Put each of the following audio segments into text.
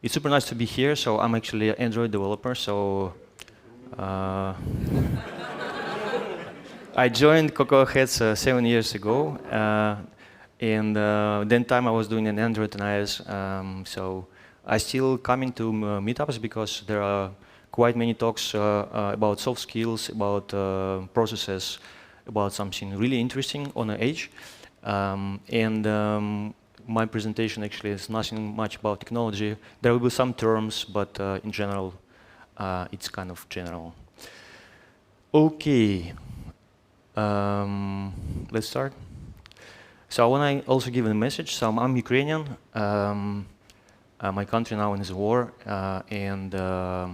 It's super nice to be here. So I'm actually an Android developer. So I joined CocoaHeads 7 years ago. And then time I was doing an Android and iOS. So I still coming to meetups because there are quite many talks about soft skills, about processes, about something really interesting on the edge. My presentation actually is nothing much about technology. There will be some terms, but in general, it's kind of general. Okay, let's start. So I want to also give a message. So I'm Ukrainian. My country now is war, and I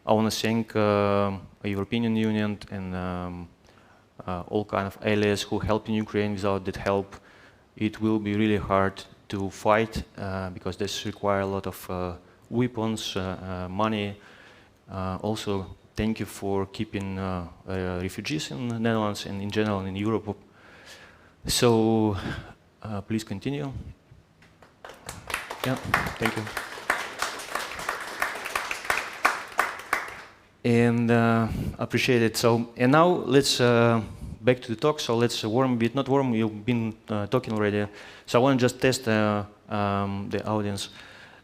want to thank European Union and all kind of allies who help in Ukraine. Without that help, it will be really hard to fight because this requires a lot of weapons, money. Also, thank you for keeping refugees in the Netherlands and in general in Europe. So please continue. Yeah, thank you. And appreciate it. So, and now let's back to the talk. So let's warm a bit. Not warm. You've been talking already. So I want to just test the audience.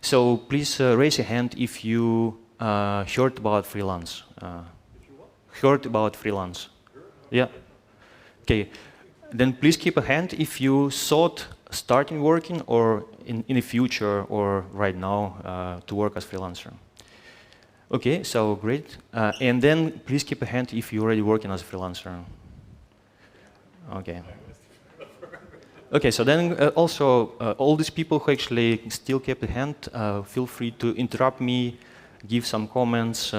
So please raise your hand if you heard about freelance. Heard about freelance? Yeah. Okay. Then please keep a hand if you thought starting working or in the future or right now to work as freelancer. Okay, so great. And then please keep a hand if you're already working as a freelancer. Okay. Okay, so then also all these people who actually still kept a hand, feel free to interrupt me, give some comments,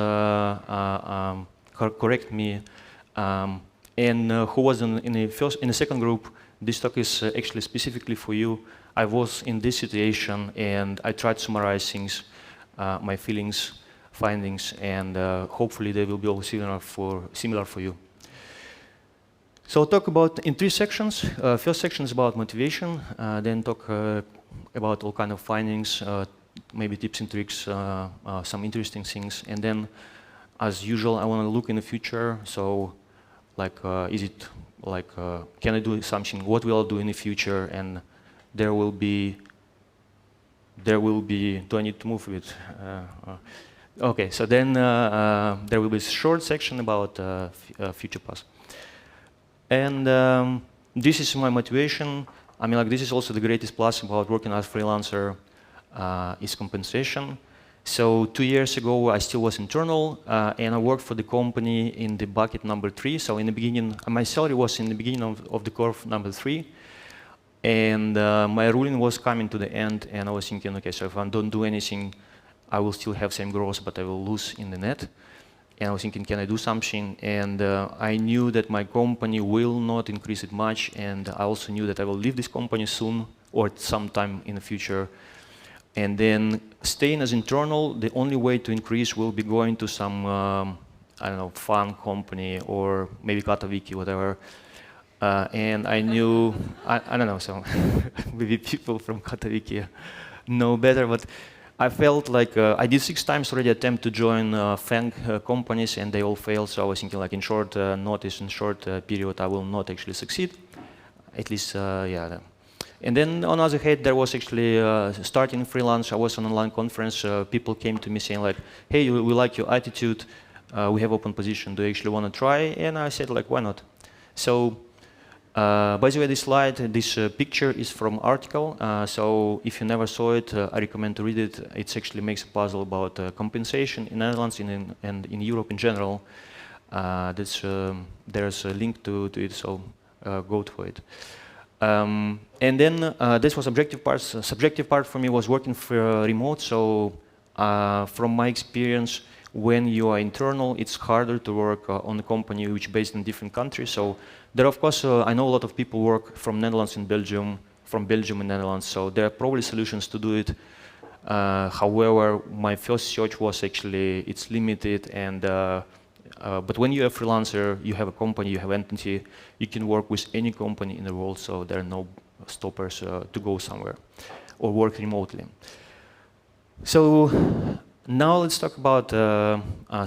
correct me. And who was in the second group, this talk is actually specifically for you. I was in this situation and I tried to summarize things, my feelings, findings, and hopefully they will be all similar for you. So I'll talk about in three sections. First section is about motivation, then talk about all kind of findings, maybe tips and tricks, some interesting things, and then as usual I want to look in the future. So like, is it like, can I do something? What will I do in the future? And there will be. Do I need to move it? Okay, so then there will be a short section about future paths. And this is my motivation. I mean, like, this is also the greatest plus about working as a freelancer is compensation. So 2 years ago, I still was internal, and I worked for the company in the bucket number 3. So in the beginning, my salary was in the beginning of the curve number 3. And my ruling was coming to the end, and I was thinking, okay, so if I don't do anything, I will still have same growth, but I will lose in the net. And I was thinking, can I do something? And I knew that my company will not increase it much, and I also knew that I will leave this company soon or sometime in the future. And then staying as internal, the only way to increase will be going to some, I don't know, fun company or maybe Katowice, whatever. And I knew, I don't know, so maybe people from Katowice know better, but I felt like I did 6 times already attempt to join FANG companies and they all failed. So I was thinking like in short notice, in short period, I will not actually succeed. At least, yeah. And then on the other hand, there was actually starting freelance. I was on an online conference. People came to me saying like, hey, we like your attitude. We have open position. Do you actually want to try? And I said like, why not? So by the way, this slide, this picture is from article. So if you never saw it, I recommend to read it. It actually makes a puzzle about compensation in Netherlands and in Europe in general. There's a link to it, so go to it. And then this was objective part. Subjective part for me was working for remote. So from my experience, when you are internal, it's harder to work on a company which is based in different countries. So there, of course, I know a lot of people work from Netherlands and Belgium, from Belgium and Netherlands. So there are probably solutions to do it. However, my first search was actually, it's limited. And but when you're a freelancer, you have a company, you have an entity, you can work with any company in the world. So there are no stoppers to go somewhere or work remotely. So now let's talk about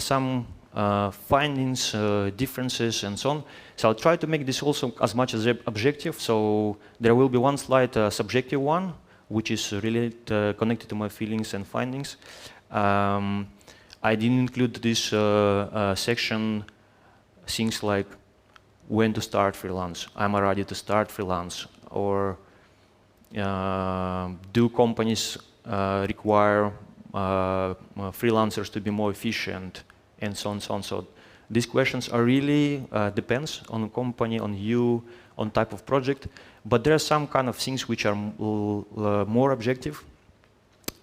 some findings, differences, and so on. So I'll try to make this also as much as objective. So there will be one slide, subjective one, which is really connected to my feelings and findings. I didn't include this section things like when to start freelance, am I ready to start freelance, or do companies require freelancers to be more efficient, and so on, so on. So these questions are really depends on the company, on you, on type of project, but there are some kind of things which are more objective.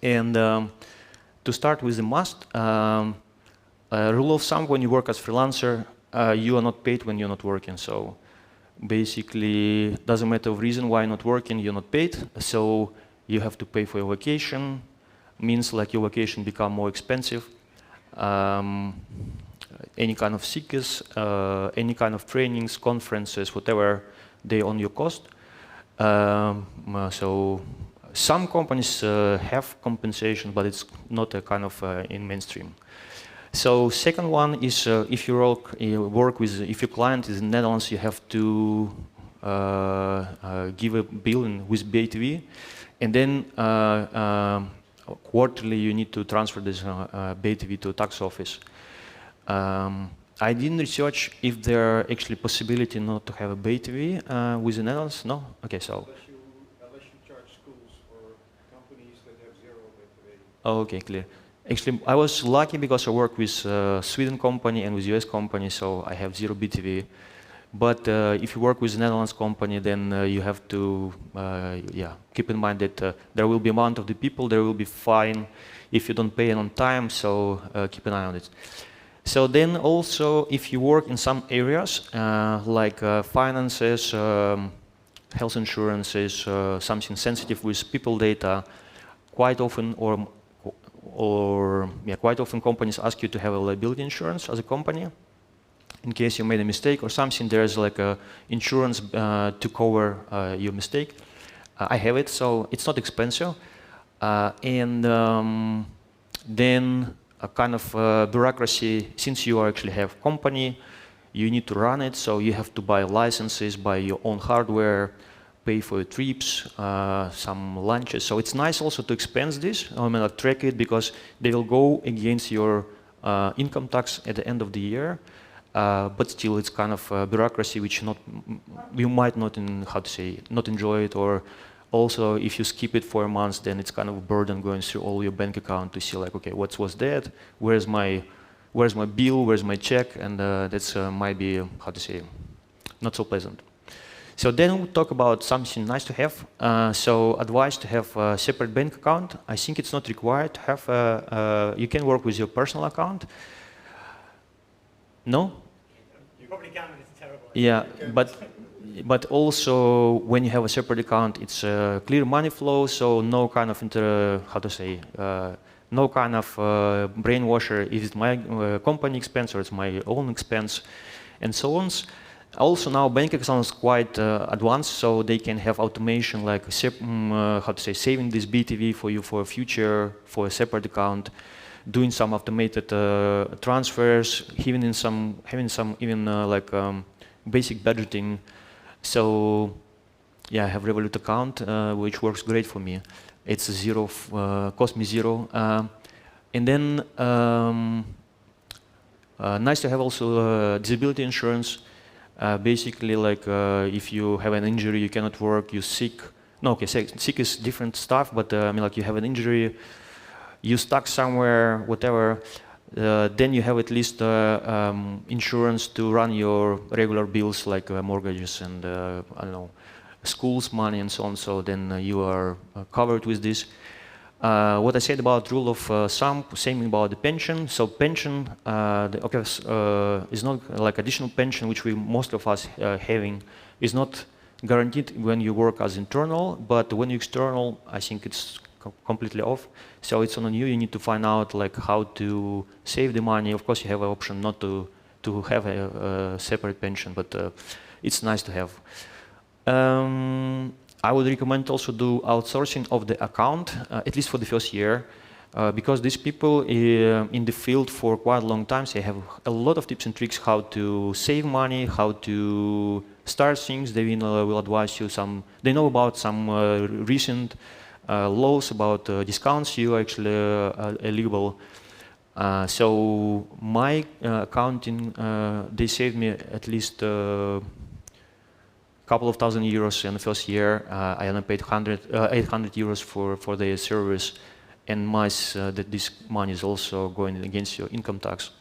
And to start with the must, rule of thumb: when you work as freelancer, you are not paid when you're not working. So basically, doesn't matter of reason why you're not working, you're not paid. So you have to pay for your vacation. Means like your vacation become more expensive. Any kind of sickness, any kind of trainings, conferences, whatever, they own your cost. So some companies have compensation, but it's not a kind of in mainstream. So second one is if you work with, if your client is in the Netherlands, you have to give a bill with BTW, and then quarterly you need to transfer this BTW to a tax office. I didn't research if there are actually possibility not to have a BTW with the Netherlands. No? Okay, so. Unless you charge schools for companies that have zero BTW. Oh, okay, clear. Actually, I was lucky because I work with Sweden company and with US company, so I have zero BTW. But if you work with a Netherlands company, then you have to keep in mind that there will be amount of the people, there will be fine if you don't pay on time, so keep an eye on it. So then also, if you work in some areas like finances, health insurances, something sensitive with people data, quite often quite often companies ask you to have a liability insurance as a company. In case you made a mistake or something, there's like a insurance to cover your mistake. I have it, so it's not expensive. Then a kind of bureaucracy, since you actually have company, you need to run it, so you have to buy licenses, buy your own hardware, pay for your trips, some lunches. So it's nice also to expense this, track it, because they will go against your income tax at the end of the year. But still, it's kind of bureaucracy which you might not not enjoy it, or also if you skip it for a month, then it's kind of a burden going through all your bank account to see like, okay, what was that? Where's my bill? Where's my check? And that's might be not so pleasant. So then we talk about something nice to have. So advice to have a separate bank account. I think it's not required to have. You can work with your personal account. No? You probably can, but it's terrible. Yeah, but also when you have a separate account, it's clear money flow, so no kind of no kind of brainwasher. Is it my company expense or it's my own expense, and so on. Also now bank accounts quite advanced, so they can have automation like saving this BTV for you for a future for a separate account, doing some automated transfers, having some basic budgeting. So yeah, I have Revolut account which works great for me. It's zero, cost me zero, and then nice to have also disability insurance. Basically, like if you have an injury, you cannot work, you're sick. No, okay, sick is different stuff, but I mean, like you have an injury, you stuck somewhere, whatever, then you have at least insurance to run your regular bills like mortgages and I don't know, school's money and so on. So then you are covered with this. What I said about rule of thumb, same about the pension. So pension, is not like additional pension, which most of us having, is not guaranteed when you work as internal, but when you external, I think it's completely off. So it's on you. You need to find out like how to save the money. Of course, you have an option not to have a separate pension, but it's nice to have. I would recommend also do outsourcing of the account, at least for the first year. because these people in the field for quite a long time, they have a lot of tips and tricks how to save money, how to start things. They will advise you some. They know about some recent laws about discounts you actually eligible. So my accounting, they saved me at least couple of thousand euros in the first year. I only paid 800 euros for the service, and that this money is also going against your income tax.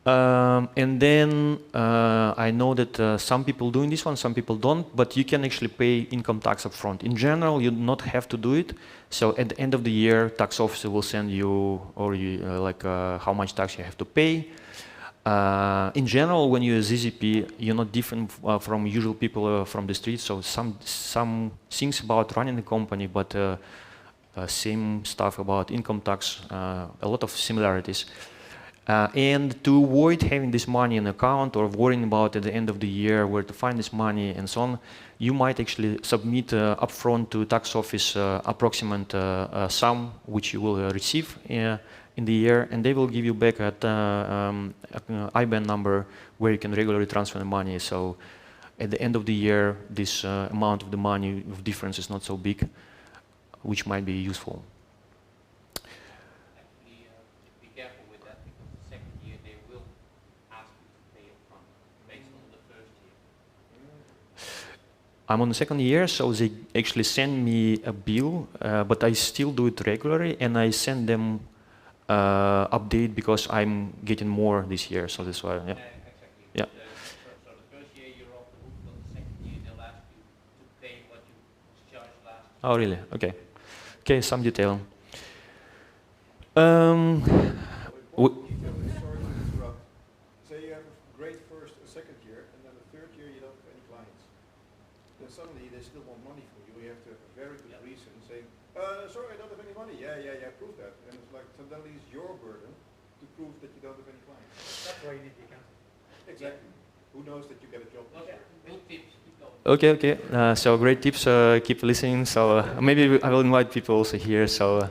And then I know that some people doing this one, some people don't, but you can actually pay income tax upfront. In general, you do not have to do it. So at the end of the year, tax officer will send you how much tax you have to pay. In general, when you're a ZZP, you're not different from usual people from the street. So some things about running a company, but same stuff about income tax, a lot of similarities. And to avoid having this money in account or worrying about at the end of the year where to find this money and so on, you might actually submit upfront to tax office approximate sum which you will receive in the year, and they will give you back at IBAN number where you can regularly transfer the money. So at the end of the year, this amount of the money of difference is not so big, which might be useful. Actually, be careful with that, because the second year they will ask you to pay upfront based on the first year. I'm on the second year, so they actually send me a bill, but I still do it regularly, and I send them update because I'm getting more this year, so that's why. Yeah. Exactly. Yeah. So the first year you're off the hook, but the second year they'll ask you to pay what you charged last year. Oh, really? Okay. Okay, some detail. Sorry to interrupt. Say you have a great second year, and then the third year you don't have any clients. Then suddenly they still want money from you. You have to have a very good reason saying, sorry, I don't have any money. Yeah, prove that. And it's like, suddenly it's your burden to prove that you don't have any clients. That's why you need the accountant. Exactly. Who knows that you get a job this year? Good tips. Keep going. Okay. So great tips. Keep listening. So maybe I will invite people also here. So.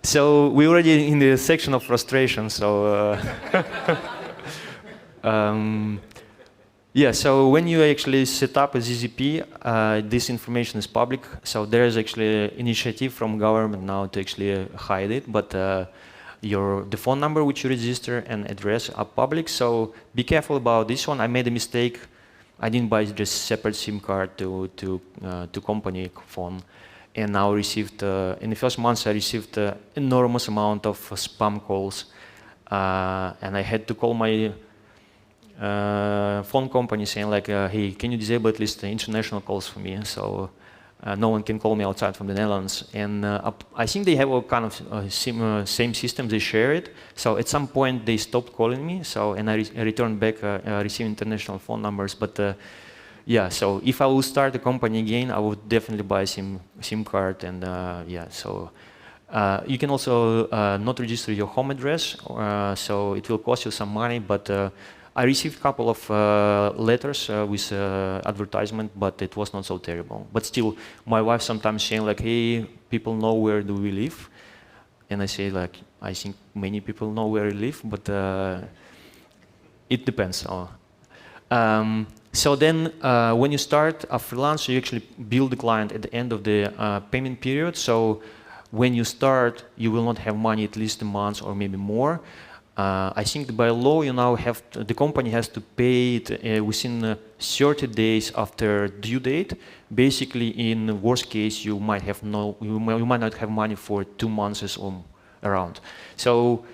So we're already in the section of frustration. So. Yeah, so when you actually set up a ZZP, this information is public. So there is actually an initiative from government now to actually hide it, but the phone number which you register and address are public. So be careful about this one. I made a mistake. I didn't buy just separate SIM card to company phone, and now received in the first months I received enormous amount of spam calls, and I had to call my phone company saying like, hey, can you disable at least the international calls for me? So no one can call me outside from the Netherlands. And I think they have a kind of same system, they share it. So at some point they stopped calling me. So, and I returned back receiving international phone numbers. But yeah, so if I will start a company again, I would definitely buy a SIM card. And yeah, so you can also not register your home address. So it will cost you some money, but I received a couple of letters with advertisement, but it was not so terrible. But still, my wife sometimes saying like, hey, people know where do we live. And I say like, I think many people know where we live, but it depends. So then when you start a freelance, you actually build the client at the end of the payment period. So when you start, you will not have money at least a month or maybe more. I think by law you now have the company has to pay it within 30 days after due date. Basically, in the worst case, you might not have money for 2 months or around. So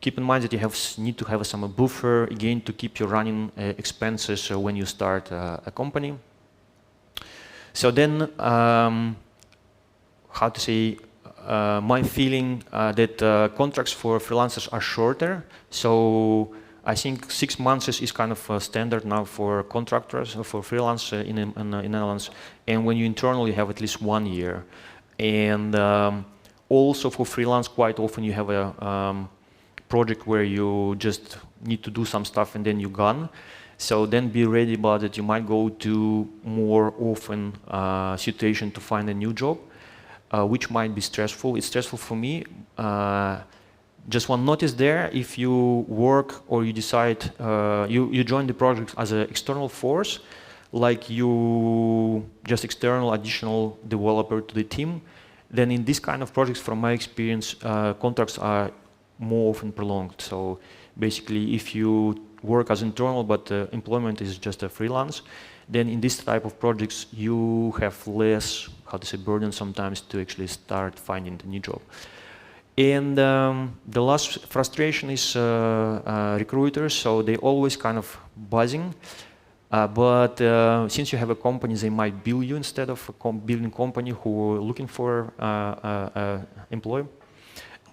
keep in mind that you need to have some buffer again to keep your running expenses when you start a company. So then, how to say? My feeling that contracts for freelancers are shorter. So I think 6 months is kind of standard now for contractors, for freelance in Netherlands. And when you internally have at least 1 year. And also for freelance, quite often you have a project where you just need to do some stuff and then you're gone. So then be ready about it. You might go to more often situation to find a new job, which might be stressful. It's stressful for me. Just one notice there, if you work or you decide, you join the project as an external force, like you just external additional developer to the team, then in this kind of projects, from my experience, contracts are more often prolonged. So basically, if you work as internal, but employment is just a freelance, then in this type of projects, you have less, how to say, burden sometimes to actually start finding the new job. And the last frustration is recruiters, so they always kind of buzzing. But since you have a company, they might bill you instead of a billing company who are looking for employee.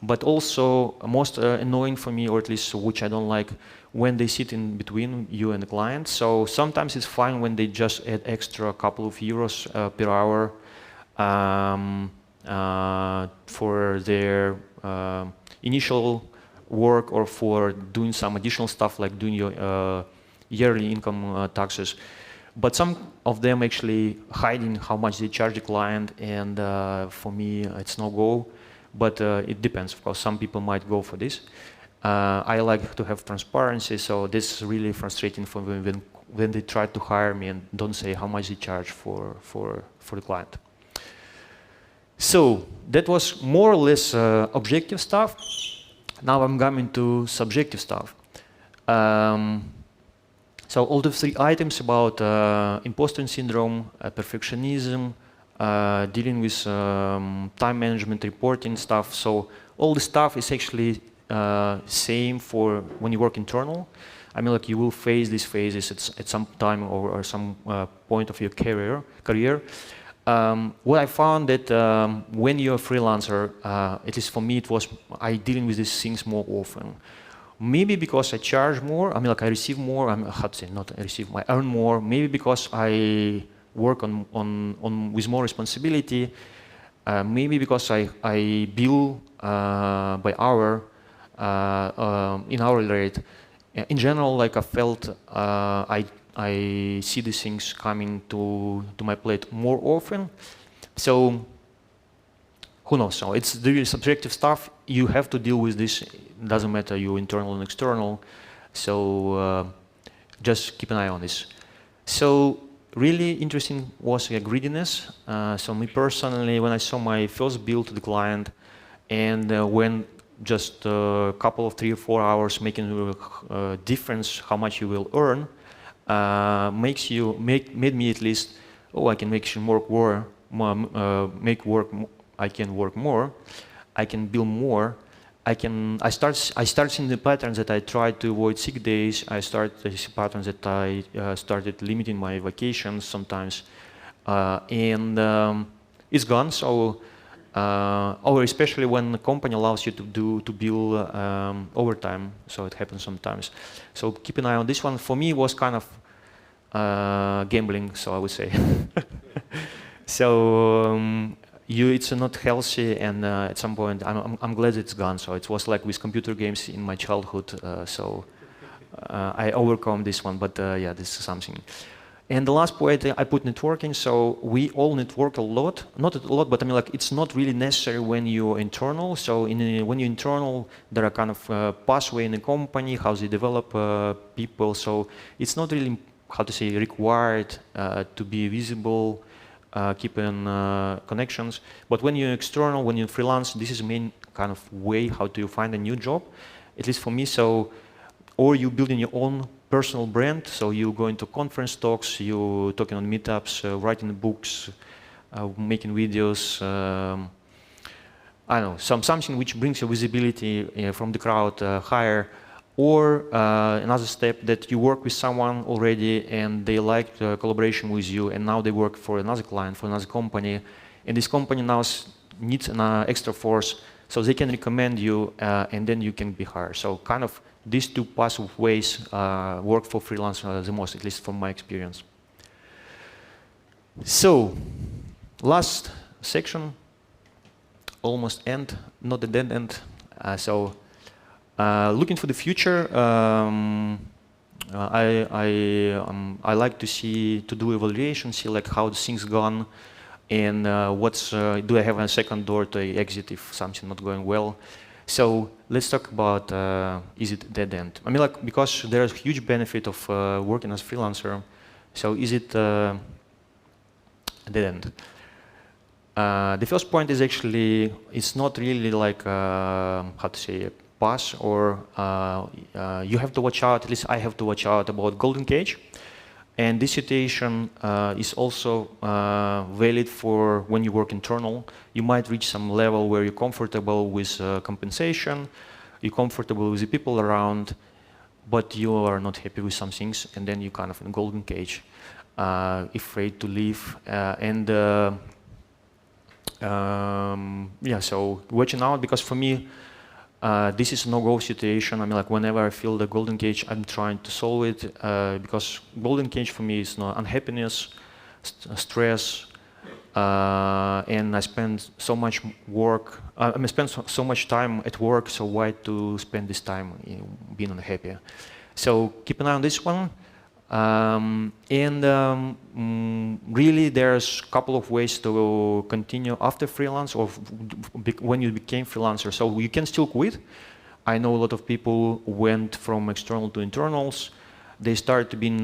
But also most annoying for me, or at least which I don't like, when they sit in between you and the client. So sometimes it's fine when they just add extra couple of euros per hour for their initial work, or for doing some additional stuff like doing your yearly income taxes. But some of them actually hiding how much they charge the client, and for me it's no go. But it depends, of course. Some people might go for this. I like to have transparency, so this is really frustrating for me when they try to hire me and don't say how much they charge for the client. So that was more or less objective stuff. Now I'm coming to subjective stuff. So all the three items about imposter syndrome, perfectionism, dealing with time management, reporting stuff. So all the stuff is actually same for when you work internal. I mean, like, you will face these phases at some time or some point of your career. What I found that when you're a freelancer, at least for me, I dealing with these things more often. Maybe because I charge more. I mean, like, I receive more. How to say, not I receive, I earn more. Maybe because I work with more responsibility. Maybe because I bill by hour in hourly rate. In general, like, I felt I see these things coming to my plate more often. So who knows? So it's really subjective stuff. You have to deal with this. It doesn't matter you internal and external. So just keep an eye on this. So really interesting was greediness. So me personally, when I saw my first bill to the client, and when just a couple of 3 or 4 hours making a difference how much you will earn, made me at least, oh, I can make more, I can work more, I can bill more, I start seeing the patterns that I tried to avoid sick days. I start to see patterns that I started limiting my vacations sometimes, and it's gone. So, or especially when the company allows you to bill overtime, so it happens sometimes. So keep an eye on this one. For me, it was kind of gambling, so I would say. So it's not healthy, and at some point, I'm glad it's gone. So it was like with computer games in my childhood. So I overcome this one, but yeah, this is something. And the last point, I put networking. So we all network a lot, not a lot, but I mean, like, it's not really necessary when you're internal. So when you're internal, there are kind of pathway in the company, how they develop people. So it's not really, how to say, required to be visible, keeping connections. But when you're external, when you're freelance, this is the main kind of way how to find a new job, at least for me. So, or you building your own personal brand, so you go into conference talks, you talking on meetups, writing books, making videos, I don't know, something which brings you visibility from the crowd higher, or another step that you work with someone already and they like collaboration with you, and now they work for another client, for another company, and this company now needs an extra force, so they can recommend you, and then you can be hired. So kind of these two passive ways work for freelance the most, at least from my experience. So, last section, almost end, not a dead end. Looking for the future, I like to do evaluation, see like how the things gone, and do I have a second door to exit if something not going well. So let's talk about is it dead end? I mean, like, because there's huge benefit of working as freelancer. So is it dead end? The first point is actually it's not really like how to say pass or you have to watch out. At least I have to watch out about golden cage. And this situation is also valid for when you work internal. You might reach some level where you're comfortable with compensation, you're comfortable with the people around, but you are not happy with some things, and then you're kind of in golden cage, afraid to leave. Yeah, so watching out, because for me, this is a no-go situation. I mean, like, whenever I feel the golden cage, I'm trying to solve it, because golden cage for me is unhappiness, stress, and I spend so much work. I spend so much time at work, so why to spend this time being unhappy? So keep an eye on this one. Really, there's a couple of ways to continue after freelance or when you became freelancer. So you can still quit. I know a lot of people went from external to internals. They started being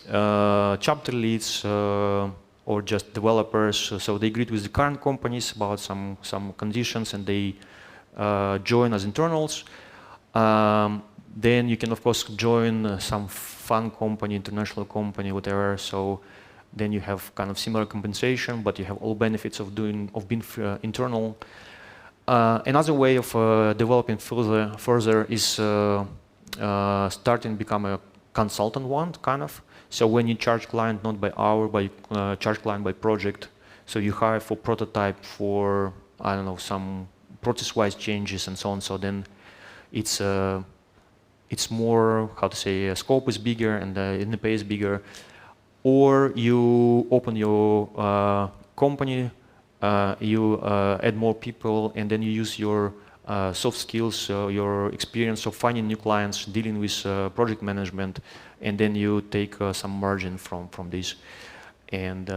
chapter leads or just developers. So they agreed with the current companies about some conditions, and they join as internals. Then you can, of course, join some fun company, international company, whatever. So then you have kind of similar compensation, but you have all benefits of being internal. Another way of developing further is starting to become a consultant one, kind of. So when you charge client not by hour, but charge client by project. So you hire for prototype for, I don't know, some process-wise changes and so on. So then it's more, how to say, scope is bigger and the pay is bigger. Or you open your company, you add more people, and then you use your soft skills, your experience of finding new clients, dealing with project management, and then you take some margin from this. And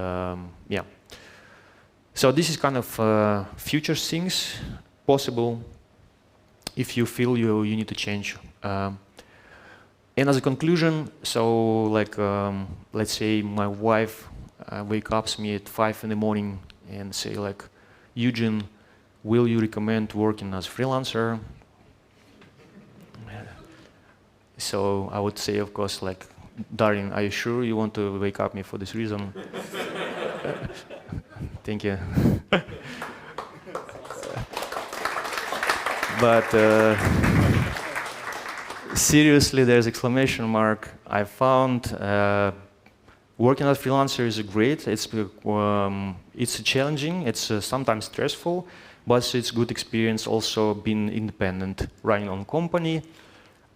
yeah. So this is kind of future things possible if you feel you need to change. And as a conclusion, so like let's say my wife wakes up me at 5 in the morning and say like, Eugen, will you recommend working as freelancer? So I would say, of course, like, darling, are you sure you want to wake up me for this reason? Thank you. But seriously, there's exclamation mark. I found working as a freelancer is great. It's challenging. It's sometimes stressful, but it's good experience. Also, being independent, running on company,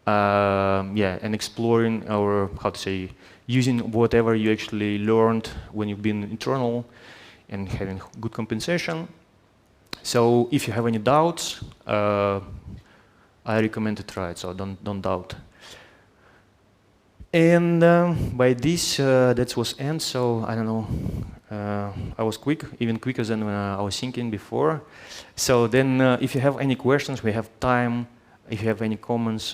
yeah, and exploring or how to say, using whatever you actually learned when you've been internal, and having good compensation. So if you have any doubts, I recommend to try it, so don't doubt. And by this, that was end, so I don't know, I was quick, even quicker than I was thinking before. So then if you have any questions, we have time. If you have any comments,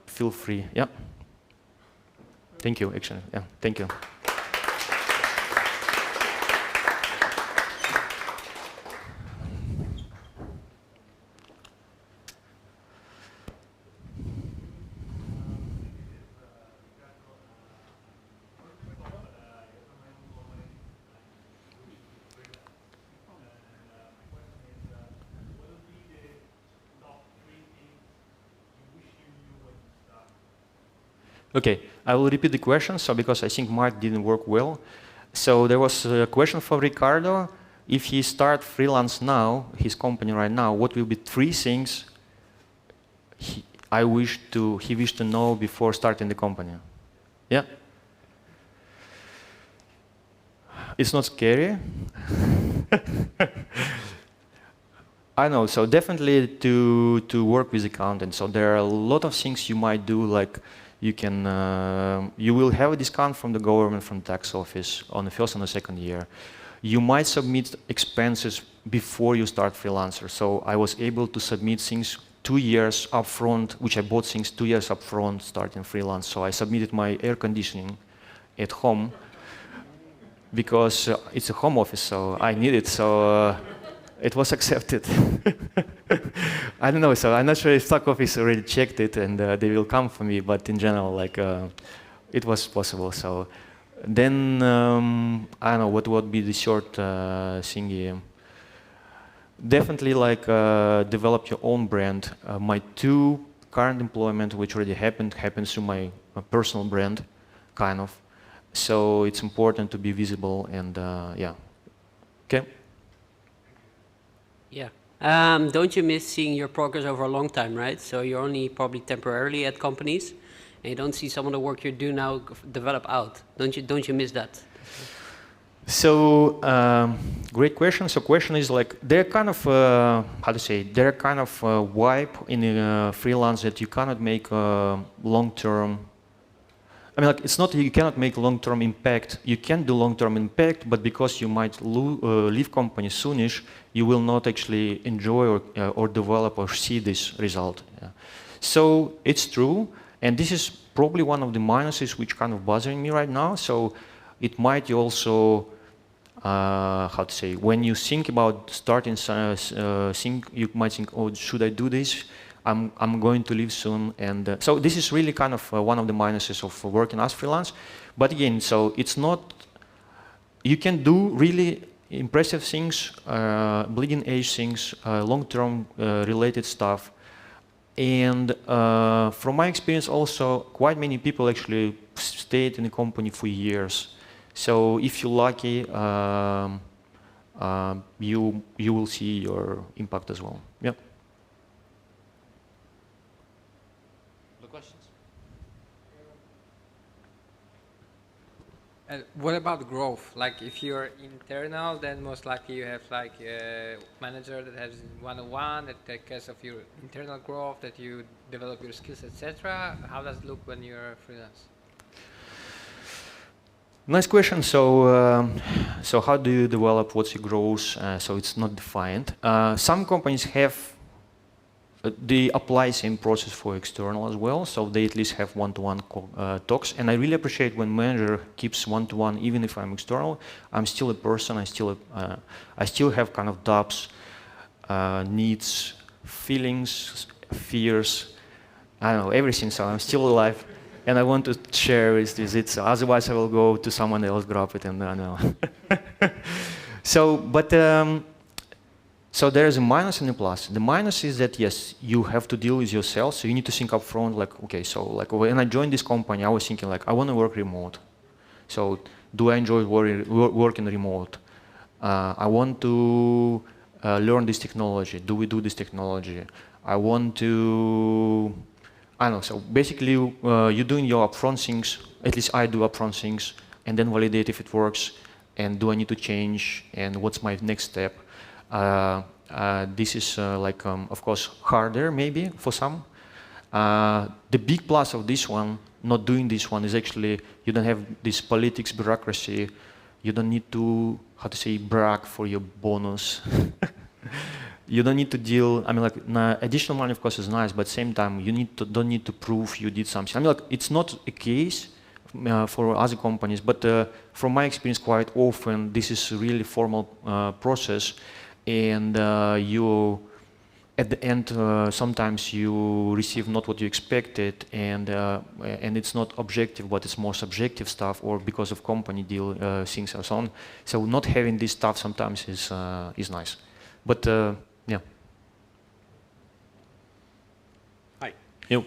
feel free. Yeah. Thank you, actually. Yeah, thank you. Okay, I will repeat the question, so because I think Mark didn't work well. So there was a question for Ricardo. If he start freelance now, his company right now, what will be 3 things he wished to know before starting the company? Yeah? It's not scary. I know, so definitely to work with accountants. So there are a lot of things you might do, like you will have a discount from the government, from the tax office on the first and the second year. You might submit expenses before you start freelancer. So I was able to submit things 2 years upfront, which I bought things 2 years upfront starting freelance. So I submitted my air conditioning at home because it's a home office, so I need it. So it was accepted. I don't know, so I'm not sure if stock office already checked it and they will come for me, but in general, like, it was possible. So then, I don't know, what would be the short thingy? Definitely, like, develop your own brand. My 2 current employment, which already happened through my personal brand, kind of. So it's important to be visible and, yeah. Okay. Yeah. Don't you miss seeing your progress over a long time, right? So you're only probably temporarily at companies, and you don't see some of the work you do now develop out. Don't you miss that? So great question. So question is like, they're kind of how to say, they're kind of vibe in freelance that you cannot make long-term. I mean, like, it's not you cannot make long-term impact. You can do long-term impact, but because you might leave company soonish, you will not actually enjoy or develop or see this result. Yeah. So it's true, and this is probably one of the minuses which kind of bothering me right now. So it might also, how to say, when you think about starting, you might think, oh, should I do this? I'm going to leave soon, and so this is really kind of one of the minuses of working as freelance. But again, so it's not, you can do really impressive things, bleeding edge things, long-term related stuff, and from my experience also, quite many people actually stayed in the company for years. So if you're lucky, you will see your impact as well. Yeah. Questions? And what about growth? Like if you're internal, then most likely you have like a manager that has one-on-one that takes care of your internal growth, that you develop your skills, etc. How does it look when you're freelance? Nice question. So, so how do you develop what's your growth? So it's not defined. Some companies have they apply same process for external as well, so they at least have one-to-one talks. And I really appreciate when manager keeps one-to-one, even if I'm external. I'm still a person. I still have kind of doubts, needs, feelings, fears. I don't know, everything. So I'm still alive, and I want to share with it. So otherwise, I will go to someone else, grab it, and I know. So, but. So there is a minus and a plus. The minus is that, yes, you have to deal with yourself, so you need to think up front, like, okay, so like when I joined this company, I was thinking like, I want to work remote. So do I enjoy working remote? I want to learn this technology. Do we do this technology? I want to, I don't know, so basically you're doing your upfront things, at least I do upfront things, and then validate if it works, and do I need to change, and what's my next step? This is like, of course, harder maybe for some. The big plus of this one, not doing this one, is actually you don't have this politics, bureaucracy. You don't need to, how to say, brag for your bonus. You don't need to deal, I mean, like, additional money, of course, is nice, but at the same time, you don't need to prove you did something. I mean, like, it's not a case for other companies, but from my experience, quite often, this is a really formal process. And you, at the end, sometimes you receive not what you expected, and it's not objective, but it's more subjective stuff, or because of company deal things and so on. So not having this stuff sometimes is nice, but yeah. Hi. You.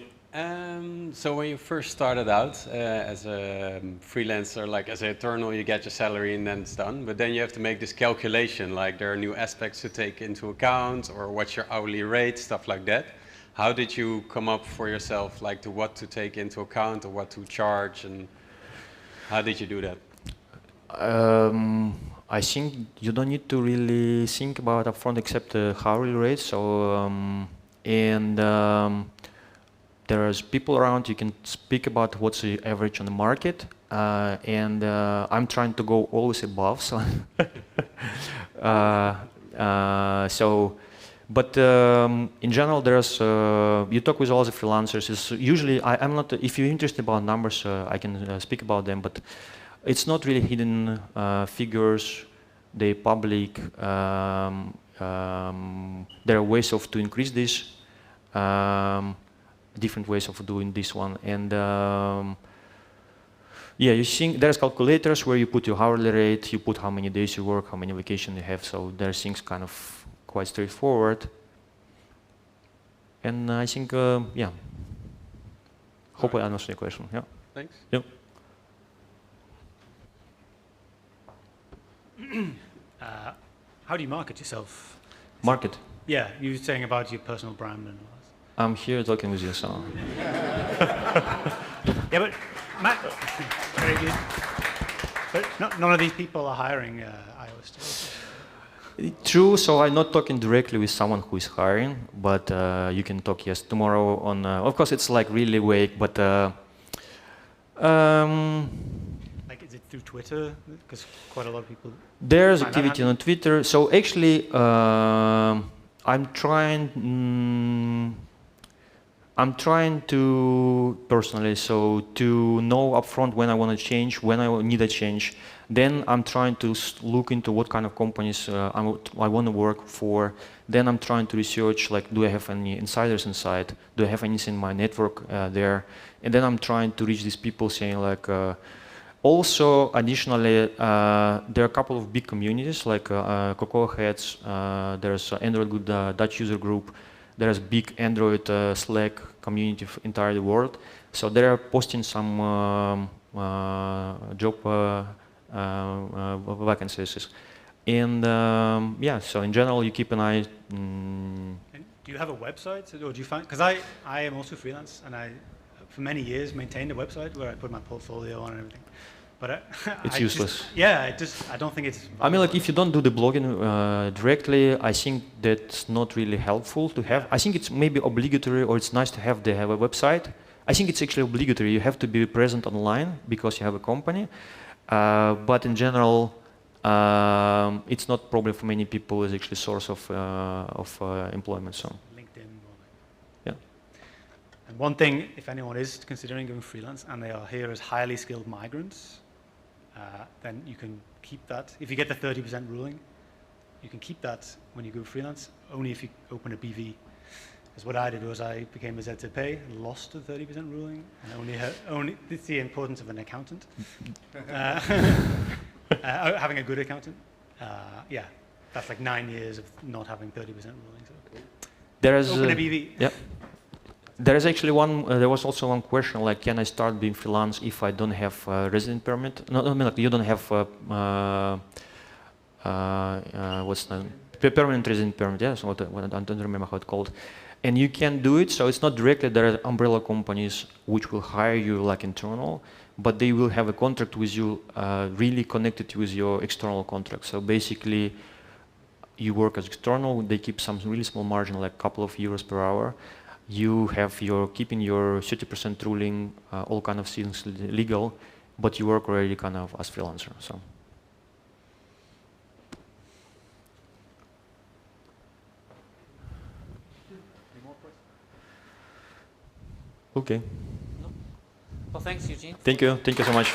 So when you first started out as a freelancer, like as an internal, you get your salary and then it's done. But then you have to make this calculation, like there are new aspects to take into account, or what's your hourly rate, stuff like that. How did you come up for yourself, like to what to take into account or what to charge, and how did you do that? I think you don't need to really think about upfront except the hourly rate. So there's people around. You can speak about what's the average on the market, and I'm trying to go always above. So, but in general, there's you talk with all the freelancers. It's usually I'm not. If you're interested about numbers, I can speak about them. But it's not really hidden figures. They public. There are ways to increase this. Different ways of doing this one, and yeah, you think there's calculators where you put your hourly rate, you put how many days you work, how many vacation you have. So there's things kind of quite straightforward. And I think, yeah. Hope I answered your question. Yeah. Thanks. Yep. How do you market yourself? Market. Yeah, you were saying about your personal brand and all that. I'm here talking with you, so. Yeah, but Matt, very good. But none of these people are hiring iOS developers. True, so I'm not talking directly with someone who is hiring, but you can talk, yes, tomorrow on, of course it's like really vague, but Like, is it through Twitter? Because quite a lot of people. there's Fine, activity on Twitter. So actually, I'm trying to personally, so to know upfront when I want to change, when I need a change. Then I'm trying to look into what kind of companies I want to work for. Then I'm trying to research, like, do I have any insiders inside? Do I have anything in my network there? And then I'm trying to reach these people, saying like. Also, additionally, there are a couple of big communities like CocoaHeads. There's Android Good Dutch user group. There's big Android Slack community entire the world. So they are posting some job vacancies. And yeah, so in general, you keep an eye. And do you have a website, or do you find? Because I am also freelance, and I, for many years, maintained a website where I put my portfolio on and everything. But it's useless. I don't think it's. I mean, like, if you don't do the blogging directly, I think that's not really helpful to have. I think it's maybe obligatory, or it's nice to have a website. I think it's actually obligatory. You have to be present online because you have a company. But in general, it's not probably for many people is actually source of employment. So. LinkedIn. Yeah. And one thing, if anyone is considering going freelance and they are here as highly skilled migrants, then you can keep that. If you get the 30% ruling, you can keep that when you go freelance, only if you open a BV. Because what I did was I became a ZZP, lost the 30% ruling, and only this is the importance of an accountant. Having a good accountant. Yeah, that's like 9 years of not having 30% ruling. So. There is Open a BV. Yeah. There is actually one. There was also one question, like, can I start being freelance if I don't have a resident permit? No, I mean, like, you don't have what's the permanent resident permit? Yeah, so I don't remember how it's called. And you can do it. So it's not directly. There are umbrella companies which will hire you like internal, but they will have a contract with you, really connected with your external contract. So basically, you work as external. They keep some really small margin, like a couple of euros per hour. You have keeping your 30% ruling, all kind of things legal, but you work already kind of as freelancer. So. Any more questions? Okay. Well, thanks, Eugene. Thank you. Thank you so much.